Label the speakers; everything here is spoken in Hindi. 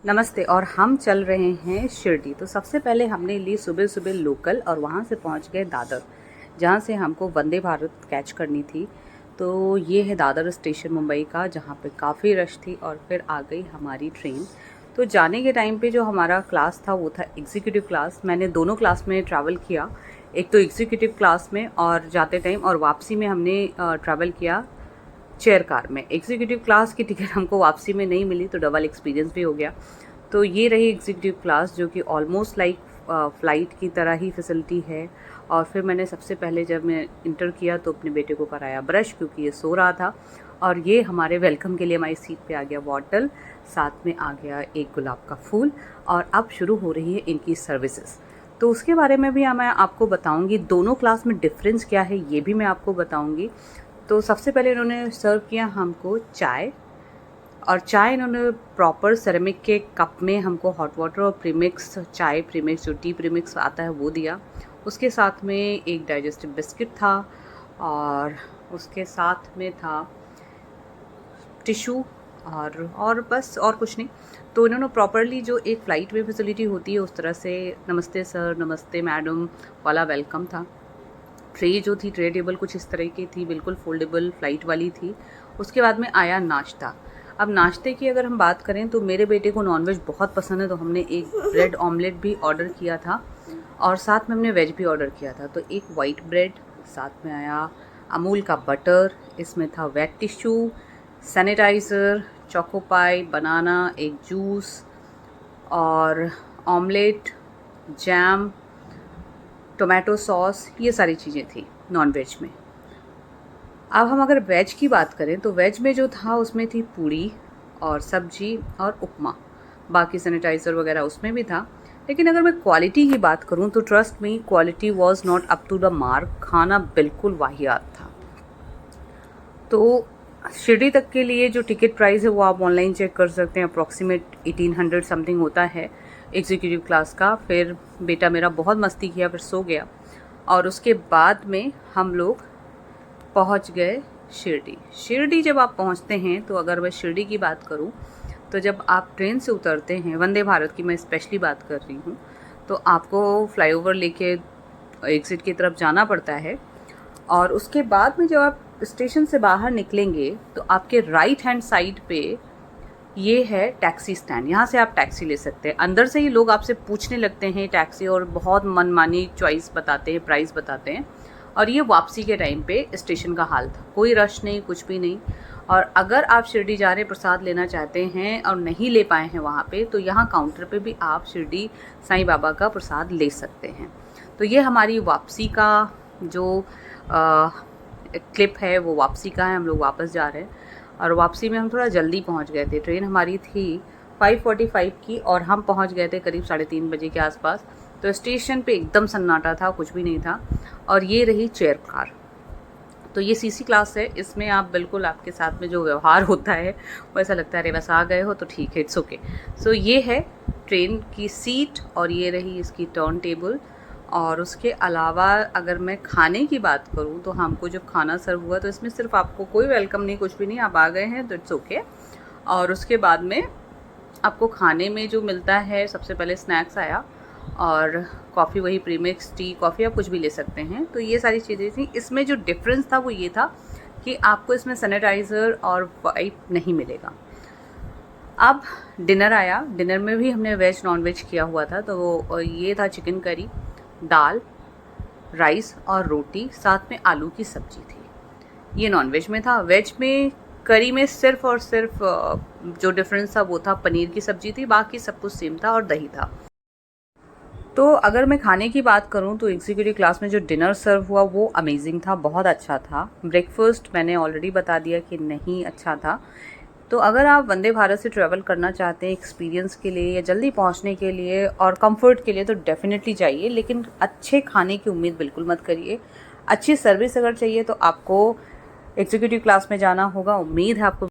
Speaker 1: नमस्ते। और हम चल रहे हैं शिरडी। तो सबसे पहले हमने ली सुबह सुबह लोकल और वहाँ से पहुँच गए दादर, जहाँ से हमको वंदे भारत कैच करनी थी। तो ये है दादर स्टेशन मुंबई का, जहाँ पे काफ़ी रश थी और फिर आ गई हमारी ट्रेन। तो जाने के टाइम पे जो हमारा क्लास था वो था एग्जीक्यूटिव क्लास। मैंने दोनों क्लास में ट्रैवल किया, एक तो एग्जीक्यूटिव क्लास में और जाते टाइम, और वापसी में हमने ट्रैवल किया चेयर कार में। एग्जीक्यूटिव क्लास की टिकट हमको वापसी में नहीं मिली, तो डबल एक्सपीरियंस भी हो गया। तो ये रही एग्जीक्यूटिव क्लास, जो कि ऑलमोस्ट लाइक फ़्लाइट की तरह ही फैसिलिटी है। और फिर मैंने सबसे पहले जब मैं इंटर किया तो अपने बेटे को कराया ब्रश, क्योंकि ये सो रहा था। और ये हमारे वेलकम के लिए हमारी सीट पे आ गया बॉटल, साथ में आ गया एक गुलाब का फूल। और अब शुरू हो रही है इनकी सर्विसेज, तो उसके बारे में भी मैं आपको बताऊंगी। दोनों क्लास में डिफरेंस क्या है ये भी मैं आपको बताऊंगी। तो सबसे पहले इन्होंने सर्व किया हमको चाय, और चाय इन्होंने प्रॉपर सेरेमिक के कप में हमको हॉट वाटर और प्रीमिक्स चाय प्रीमिक्स, जो टी प्रीमिक्स आता है वो दिया। उसके साथ में एक डाइजेस्टिव बिस्किट था, और उसके साथ में था टिशू, और बस और कुछ नहीं। तो इन्होंने प्रॉपरली जो एक फ़्लाइट में फैसिलिटी होती है उस तरह से नमस्ते सर, नमस्ते मैडम वाला वेलकम था। ट्रे जो थी, ट्रे टेबल कुछ इस तरह की थी, बिल्कुल फोल्डेबल फ़्लाइट वाली थी। उसके बाद में आया नाश्ता। अब नाश्ते की अगर हम बात करें तो मेरे बेटे को नॉनवेज बहुत पसंद है, तो हमने एक ब्रेड ऑमलेट भी ऑर्डर किया था, और साथ में हमने वेज भी ऑर्डर किया था। तो एक वाइट ब्रेड, साथ में आया अमूल का बटर, इसमें था वेट टिश्यू, सैनिटाइज़र, चोको पाई, बनाना, एक जूस, और ऑमलेट, जैम, टोमेटो सॉस, ये सारी चीज़ें थी नॉन वेज में। अब हम अगर वेज की बात करें तो वेज में जो था उसमें थी पूड़ी और सब्जी और उपमा, बाकी सैनिटाइज़र वगैरह उसमें भी था। लेकिन अगर मैं क्वालिटी की बात करूं तो trust me, quality was not up to the mark. खाना बिल्कुल वाहियात था। तो शिरडी तक के लिए जो टिकट प्राइस है वो आप ऑनलाइन चेक कर सकते हैं, अप्रॉक्सीमेट 1800 समथिंग होता है एग्जीक्यूटिव क्लास का। फिर बेटा मेरा बहुत मस्ती किया, फिर सो गया, और उसके बाद में हम लोग पहुंच गए शिरडी। शिरडी जब आप पहुंचते हैं तो अगर मैं शिरडी की बात करूं तो जब आप ट्रेन से उतरते हैं, वंदे भारत की मैं स्पेशली बात कर रही हूं, तो आपको फ्लाईओवर लेके एग्ज़िट की तरफ जाना पड़ता है। और उसके बाद में जब आप स्टेशन से बाहर निकलेंगे तो आपके राइट हैंड साइड पे ये है टैक्सी स्टैंड। यहाँ से आप टैक्सी ले सकते हैं। अंदर से ही लोग आपसे पूछने लगते हैं टैक्सी, और बहुत मनमानी चॉइस बताते हैं, प्राइस बताते हैं। और ये वापसी के टाइम पे स्टेशन का हाल था, कोई रश नहीं, कुछ भी नहीं। और अगर आप शिरडी जा रहे प्रसाद लेना चाहते हैं और नहीं ले पाए हैं वहाँ पे, तो यहाँ काउंटर पे भी आप शिरडी साईं बाबा का प्रसाद ले सकते हैं। तो ये हमारी वापसी का जो क्लिप है वो वापसी का है। हम लोग वापस जा रहे हैं, और वापसी में हम थोड़ा जल्दी पहुंच गए थे। ट्रेन हमारी थी 5:45 की, और हम पहुंच गए थे करीब 3:30 बजे के आसपास। तो स्टेशन पे एकदम सन्नाटा था, कुछ भी नहीं था। और ये रही चेयर कार। तो ये सीसी क्लास है, इसमें आप बिल्कुल, आपके साथ में जो व्यवहार होता है वो ऐसा लगता है अरे बस आ गए हो तो ठीक है, इट्स ओके। सो ये है ट्रेन की सीट, और ये रही इसकी टर्न टेबल। और उसके अलावा अगर मैं खाने की बात करूं तो हमको जब खाना सर्व हुआ तो इसमें सिर्फ आपको कोई वेलकम नहीं, कुछ भी नहीं, आप आ गए हैं तो इट्स ओके। और उसके बाद में आपको खाने में जो मिलता है, सबसे पहले स्नैक्स आया, और कॉफ़ी वही प्रीमिक्स, टी, कॉफ़ी आप कुछ भी ले सकते हैं। तो ये सारी चीज़ें थी। इसमें जो डिफरेंस था वो ये था कि आपको इसमें सैनिटाइज़र और वाइप नहीं मिलेगा। अब डिनर आया। डिनर में भी हमने वेज नॉन वेज किया हुआ था। तो ये था चिकन करी, दाल, राइस और रोटी, साथ में आलू की सब्जी थी। ये नॉन वेज में था। वेज में करी में सिर्फ और सिर्फ जो डिफरेंस था वो था पनीर की सब्जी थी, बाकी सब कुछ सेम था, और दही था। तो अगर मैं खाने की बात करूं तो एग्जीक्यूटिव क्लास में जो डिनर सर्व हुआ वो अमेजिंग था, बहुत अच्छा था। ब्रेकफास्ट मैंने ऑलरेडी बता दिया कि नहीं अच्छा था। तो अगर आप वंदे भारत से ट्रैवल करना चाहते हैं एक्सपीरियंस के लिए या जल्दी पहुंचने के लिए और कंफर्ट के लिए, तो डेफिनेटली जाइए। लेकिन अच्छे खाने की उम्मीद बिल्कुल मत करिए। अच्छी सर्विस अगर चाहिए तो आपको एग्जीक्यूटिव क्लास में जाना होगा। उम्मीद है आपको